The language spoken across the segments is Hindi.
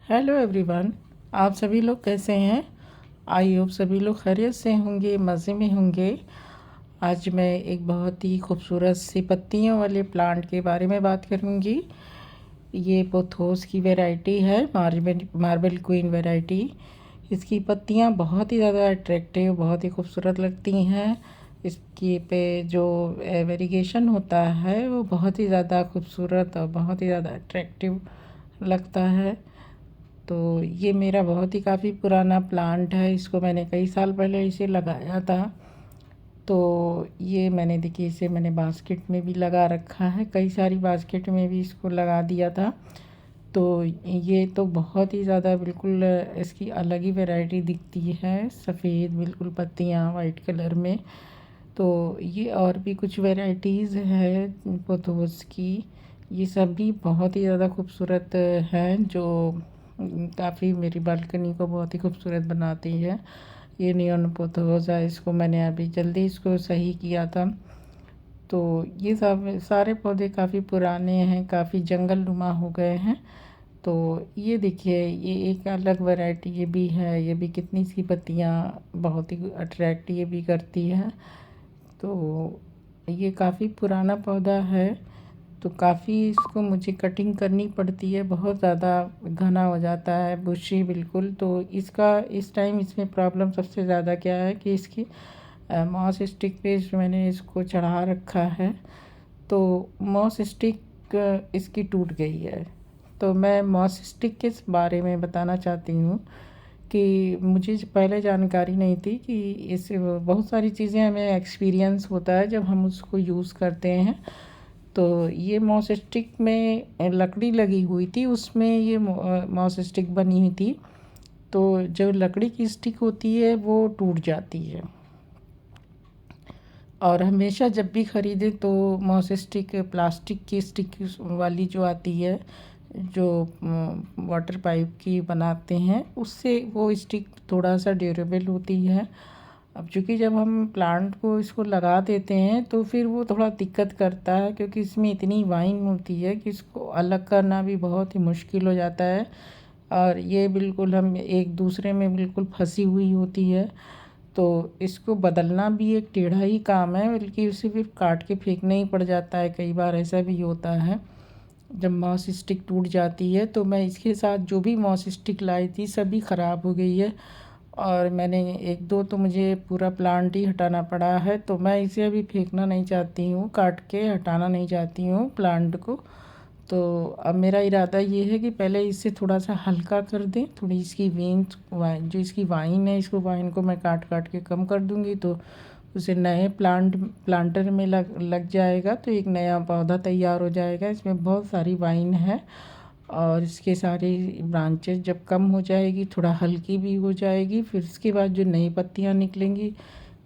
Hello everyone. आप सभी लोग कैसे हैं? आई होप सभी लोग खैरियत से होंगे, मज़े में होंगे। आज मैं एक बहुत ही खूबसूरत सी पत्तियों वाले प्लांट के बारे में बात करूंगी। ये पोथोस की वैरायटी है, मार्बल क्वीन वैरायटी। इसकी पत्तियां बहुत ही ज़्यादा अट्रैक्टिव, बहुत ही खूबसूरत लगती हैं। इसकी पे जो वेरिगेशन होता है वो बहुत ही ज़्यादा खूबसूरत और बहुत ही ज़्यादा अट्रैक्टिव लगता है। तो ये मेरा बहुत ही काफ़ी पुराना प्लांट है। इसको मैंने कई साल पहले इसे लगाया था। तो ये मैंने देखिए, इसे मैंने बास्केट में भी लगा रखा है, कई सारी बास्केट में भी इसको लगा दिया था। तो ये तो बहुत ही ज़्यादा बिल्कुल इसकी अलग ही वैरायटी दिखती है, सफ़ेद बिल्कुल पत्तियाँ वाइट कलर में। तो ये और भी कुछ वैरायटीज़ है पोथोस की। ये सब भी बहुत ही ज़्यादा खूबसूरत हैं, जो काफ़ी मेरी बालकनी को बहुत ही खूबसूरत बनाती है। ये नियॉन पोथोस है, इसको मैंने अभी जल्दी इसको सही किया था। तो ये सब सारे पौधे काफ़ी पुराने हैं, काफ़ी जंगल नुमा हो गए हैं। तो ये देखिए, ये एक अलग वैरायटी ये भी है। ये भी कितनी सी पत्तियाँ बहुत ही अट्रैक्ट ये भी करती है। तो ये काफ़ी पुराना पौधा है, तो काफ़ी इसको मुझे कटिंग करनी पड़ती है, बहुत ज़्यादा घना हो जाता है, बुशी बिल्कुल। तो इसका इस टाइम इसमें प्रॉब्लम सबसे ज़्यादा क्या है कि इसकी मॉस स्टिक पे मैंने इसको चढ़ा रखा है, तो मॉस स्टिक इसकी टूट गई है। तो मैं मॉस स्टिक के बारे में बताना चाहती हूँ कि मुझे पहले जानकारी नहीं थी कि इससे बहुत सारी चीज़ें हमें एक्सपीरियंस होता है जब हम उसको यूज़ करते हैं। तो ये मॉस स्टिक में लकड़ी लगी हुई थी, उसमें ये मॉस स्टिक बनी हुई थी। तो जो लकड़ी की स्टिक होती है वो टूट जाती है, और हमेशा जब भी ख़रीदे तो मॉस स्टिक प्लास्टिक की स्टिक वाली जो आती है, जो वाटर पाइप की बनाते हैं, उससे वो स्टिक थोड़ा सा ड्यूरेबल होती है। अब चूँकि जब हम प्लांट को इसको लगा देते हैं तो फिर वो थोड़ा दिक्कत करता है, क्योंकि इसमें इतनी वाइन होती है कि इसको अलग करना भी बहुत ही मुश्किल हो जाता है। और ये बिल्कुल हम एक दूसरे में बिल्कुल फंसी हुई होती है। तो इसको बदलना भी एक टेढ़ा ही काम है, बल्कि उसे फिर काट के फेंकना ही पड़ जाता है। कई बार ऐसा भी होता है जब मॉस स्टिक टूट जाती है। तो मैं इसके साथ जो भी मॉस स्टिक लाई थी सभी ख़राब हो गई है, और मैंने एक दो तो मुझे पूरा प्लांट ही हटाना पड़ा है। तो मैं इसे अभी फेंकना नहीं चाहती हूँ, काट के हटाना नहीं चाहती हूँ प्लांट को। तो अब मेरा इरादा ये है कि पहले इसे थोड़ा सा हल्का कर दें, थोड़ी इसकी वेन्स वाइन जो इसकी वाइन है, इसको वाइन को मैं काट काट के कम कर दूँगी, तो उसे नए प्लांटर में लग जाएगा, तो एक नया पौधा तैयार हो जाएगा। इसमें बहुत सारी वाइन है, और इसके सारी ब्रांचेस जब कम हो जाएगी, थोड़ा हल्की भी हो जाएगी, फिर इसके बाद जो नई पत्तियाँ निकलेंगी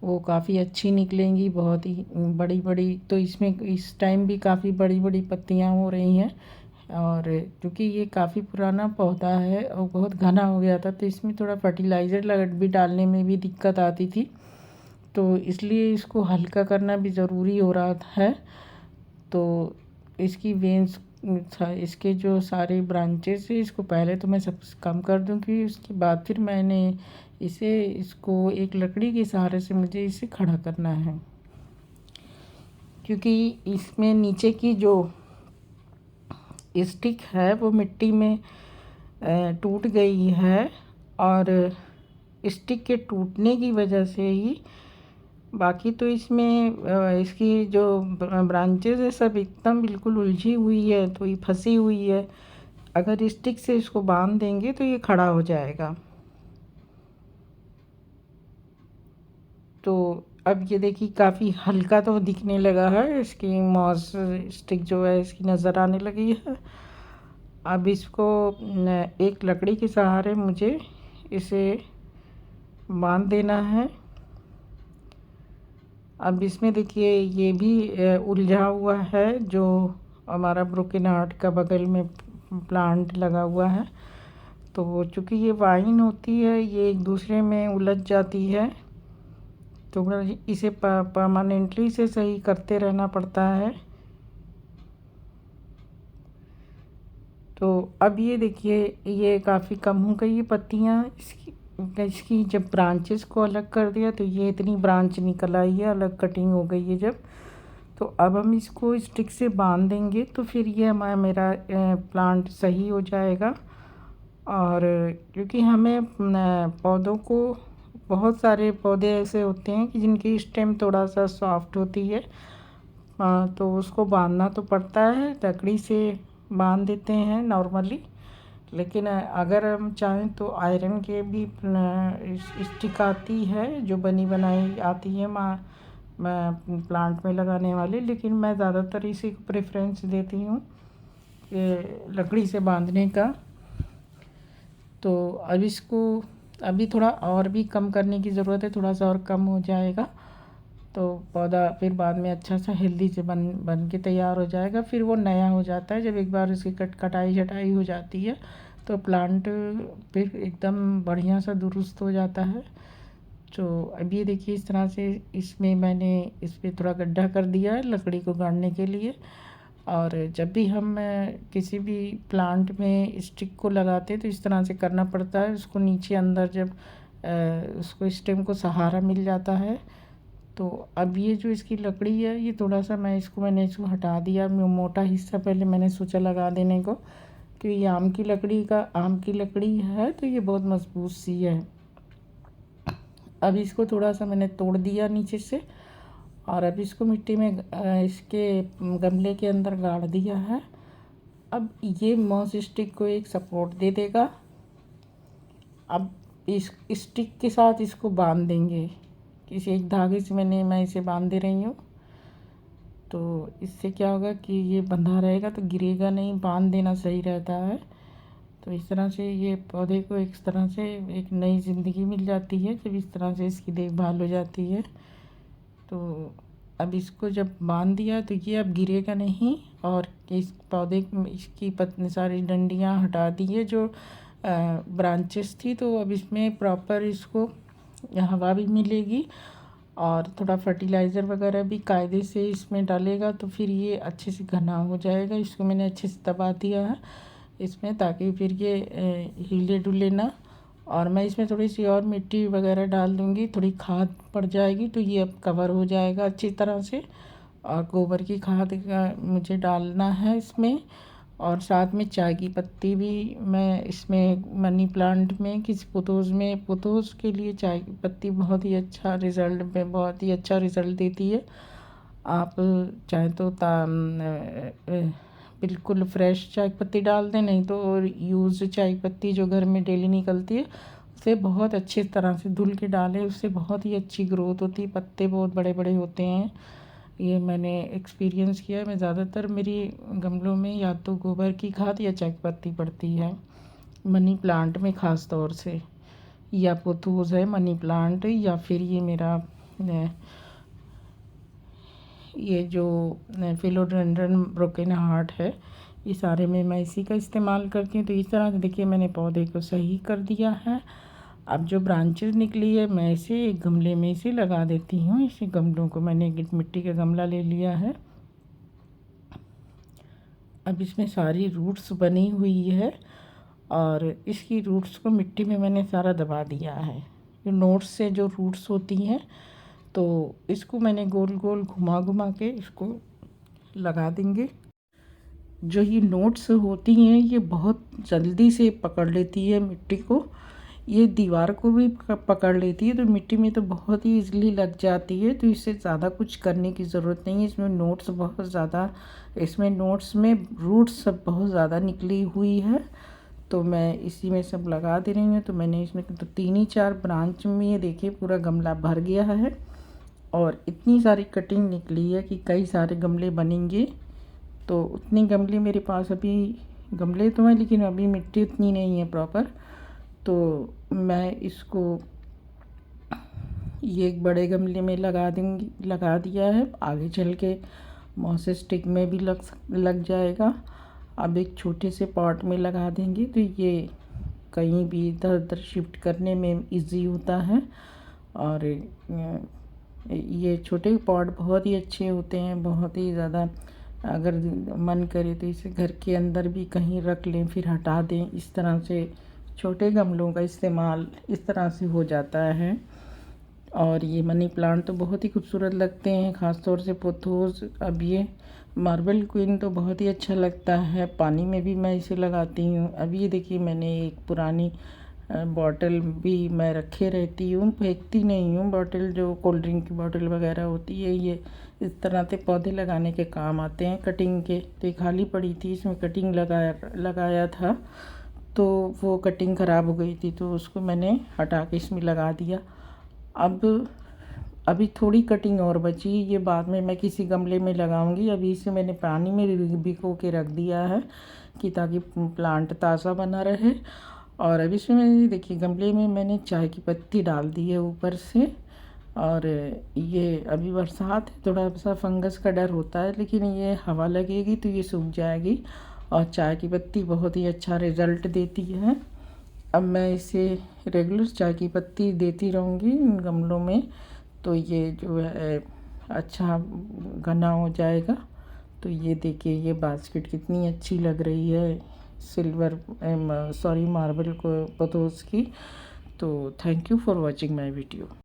वो काफ़ी अच्छी निकलेंगी, बहुत ही बड़ी बड़ी। तो इसमें इस टाइम भी काफ़ी बड़ी बड़ी पत्तियाँ हो रही हैं। और क्योंकि ये काफ़ी पुराना पौधा है और बहुत घना हो गया था, तो इसमें थोड़ा फर्टिलाइज़र लग भी डालने में भी दिक्कत आती थी। तो इसलिए इसको हल्का करना भी ज़रूरी हो रहा है। तो इसकी वेन्स इसके जो सारे ब्रांचेस है, इसको पहले तो मैं सब कम कर दूँगी, उसके बाद फिर मैंने इसको एक लकड़ी के सहारे से मुझे इसे खड़ा करना है, क्योंकि इसमें नीचे की जो स्टिक है वो मिट्टी में टूट गई है, और स्टिक के टूटने की वजह से ही बाकी तो इसमें इसकी जो ब्रांचेस है सब एकदम बिल्कुल उलझी हुई है, तो ये फंसी हुई है। अगर स्टिक से इसको बांध देंगे तो ये खड़ा हो जाएगा। तो अब ये देखिए, काफ़ी हल्का तो दिखने लगा है, इसकी मॉस स्टिक जो है इसकी नज़र आने लगी है। अब इसको एक लकड़ी के सहारे मुझे इसे बांध देना है। अब इसमें देखिए, ये भी उलझा हुआ है, जो हमारा ब्रोकन हार्ट का बगल में प्लांट लगा हुआ है। तो चूँकि ये वाइन होती है, ये एक दूसरे में उलझ जाती है, तो इसे परमानेंटली से सही करते रहना पड़ता है। तो अब ये देखिए, ये काफ़ी कम हो गई है पत्तियाँ इसकी जब ब्रांचेस को अलग कर दिया तो ये इतनी ब्रांच निकल आई है, अलग कटिंग हो गई है जब। तो अब हम इसको स्टिक से बांध देंगे तो फिर ये मेरा प्लांट सही हो जाएगा। और क्योंकि हमें पौधों को, बहुत सारे पौधे ऐसे होते हैं कि जिनकी स्टेम थोड़ा सा सॉफ्ट होती है, तो उसको बांधना तो पड़ता है, लकड़ी से बांध देते हैं नॉर्मली। लेकिन अगर हम चाहें तो आयरन के भी स्टिक आती है, जो बनी बनाई आती है प्लांट में लगाने वाली, लेकिन मैं ज़्यादातर इसी को प्रेफरेंस देती हूँ लकड़ी से बांधने का। तो अब इसको अभी थोड़ा और भी कम करने की ज़रूरत है, थोड़ा सा और कम हो जाएगा तो पौधा फिर बाद में अच्छा सा हेल्दी से बन के तैयार हो जाएगा। फिर वो नया हो जाता है, जब एक बार इसकी कटाई छटाई हो जाती है तो प्लांट फिर एकदम बढ़िया सा दुरुस्त हो जाता है। तो अब ये देखिए, इस तरह से इसमें मैंने इस पर थोड़ा गड्ढा कर दिया है लकड़ी को गाड़ने के लिए। और जब भी हम किसी भी प्लांट में स्टिक को लगाते हैं तो इस तरह से करना पड़ता है, उसको नीचे अंदर जब उसको स्टेम को सहारा मिल जाता है। तो अब ये जो इसकी लकड़ी है, ये थोड़ा सा मैंने इसको हटा दिया, मोटा हिस्सा पहले मैंने सोचा लगा देने को, क्योंकि ये आम की लकड़ी है तो ये बहुत मजबूत सी है। अब इसको थोड़ा सा मैंने तोड़ दिया नीचे से, और अब इसको मिट्टी में इसके गमले के अंदर गाड़ दिया है। अब ये मॉस स्टिक को एक सपोर्ट दे देगा। अब इस स्टिक के साथ इसको बांध देंगे, किसी एक धागे से मैं इसे बांध दे रही हूँ। तो इससे क्या होगा कि ये बंधा रहेगा तो गिरेगा नहीं, बांध देना सही रहता है। तो इस तरह से ये पौधे को एक तरह से एक नई ज़िंदगी मिल जाती है जब इस तरह से इसकी देखभाल हो जाती है। तो अब इसको जब बांध दिया तो ये अब गिरेगा नहीं, और इस पौधे इसकी सारी डंडियाँ हटा दी है जो ब्रांचेस थी। तो अब इसमें प्रॉपर इसको हवा भी मिलेगी और थोड़ा फर्टिलाइज़र वगैरह भी कायदे से इसमें डालेगा तो फिर ये अच्छे से घना हो जाएगा। इसको मैंने अच्छे से दबा दिया है इसमें, ताकि फिर ये हिले डुले ना। और मैं इसमें थोड़ी सी और मिट्टी वगैरह डाल दूँगी, थोड़ी खाद पड़ जाएगी तो ये अब कवर हो जाएगा अच्छी तरह से। और गोबर की खाद का मुझे डालना है इसमें, और साथ में चाय की पत्ती भी मैं इसमें मनी प्लांट में पोथोस के लिए चाय की पत्ती बहुत ही अच्छा रिज़ल्ट देती है। आप चाहे तो बिल्कुल फ्रेश चाय पत्ती डाल दें, नहीं तो यूज़ चाय पत्ती जो घर में डेली निकलती है उसे बहुत अच्छी तरह से धुल के डालें, उससे बहुत ही अच्छी ग्रोथ होती है, पत्ते बहुत बड़े बड़े होते हैं। ये मैंने एक्सपीरियंस किया है। मैं ज़्यादातर मेरी गमलों में या तो गोबर की खाद या चाय पत्ती पड़ती है, मनी प्लांट में ख़ास तौर से, या पोथोस है मनी प्लांट, या फिर ये मेरा ये जो फिलोडेंड्रन ब्रोकन हार्ट है, ये सारे में मैं इसी का इस्तेमाल करती हूँ। तो इस तरह से देखिए मैंने पौधे को सही कर दिया है। अब जो ब्रांचेस निकली है मैं इसे एक गमले में इसे लगा देती हूँ। इसी गमलों को मैंने मिट्टी का गमला ले लिया है। अब इसमें सारी रूट्स बनी हुई है और इसकी रूट्स को मिट्टी में मैंने सारा दबा दिया है। जो नोट्स से जो रूट्स होती हैं तो इसको मैंने गोल गोल घुमा के इसको लगा देंगे। जो ये नोट्स होती हैं ये बहुत जल्दी से पकड़ लेती है मिट्टी को, ये दीवार को भी पकड़ लेती है, तो मिट्टी में तो बहुत ही ईज़िली लग जाती है। तो इससे ज़्यादा कुछ करने की ज़रूरत नहीं है। इसमें नोट्स में रूट्स सब बहुत ज़्यादा निकली हुई है, तो मैं इसी में सब लगा दे रही हूँ। तो मैंने इसमें तो 3-4 ब्रांच में ये देखिए पूरा गमला भर गया है, और इतनी सारी कटिंग निकली है कि कई सारे गमले बनेंगे। तो उतनी गमले मेरे पास अभी गमले तो हैं, लेकिन अभी मिट्टी उतनी नहीं है प्रॉपर। तो मैं इसको ये एक बड़े गमले में लगा दिया है, आगे चल के मॉस स्टिक में भी लग जाएगा। अब एक छोटे से पॉट में लगा देंगे तो ये कहीं भी इधर उधर शिफ्ट करने में इजी होता है। और ये छोटे पॉट बहुत ही अच्छे होते हैं, बहुत ही ज़्यादा अगर मन करे तो इसे घर के अंदर भी कहीं रख लें फिर हटा दें। इस तरह से छोटे गमलों का इस्तेमाल इस तरह से हो जाता है। और ये मनी प्लांट तो बहुत ही खूबसूरत लगते हैं, ख़ास तौर से पोथोस। अब ये मार्बल क्वीन तो बहुत ही अच्छा लगता है, पानी में भी मैं इसे लगाती हूँ। अब ये देखिए मैंने एक पुरानी बॉटल भी मैं रखे रहती हूँ, फेंकती नहीं हूँ। बॉटल जो कोल्ड ड्रिंक की बॉटल वगैरह होती है, ये इस तरह से पौधे लगाने के काम आते हैं कटिंग के। तो ये खाली पड़ी थी, इसमें कटिंग लगाया था, तो वो कटिंग ख़राब हो गई थी, तो उसको मैंने हटा के इसमें लगा दिया। अब अभी थोड़ी कटिंग और बची, ये बाद में मैं किसी गमले में लगाऊंगी। अभी इसे मैंने पानी में भिगो के रख दिया है कि ताकि प्लांट ताज़ा बना रहे। और अभी इसमें देखिए गमले में मैंने चाय की पत्ती डाल दी है ऊपर से। और ये अभी बरसात है, थोड़ा सा फंगस का डर होता है, लेकिन ये हवा लगेगी तो ये सूख जाएगी। और चाय की पत्ती बहुत ही अच्छा रिज़ल्ट देती है। अब मैं इसे रेगुलर चाय की पत्ती देती रहूँगी इन गमलों में, तो ये जो है अच्छा घना हो जाएगा। तो ये देखिए ये बास्केट कितनी अच्छी लग रही है, मार्बल को पोथोस की। तो thank you for watching my video.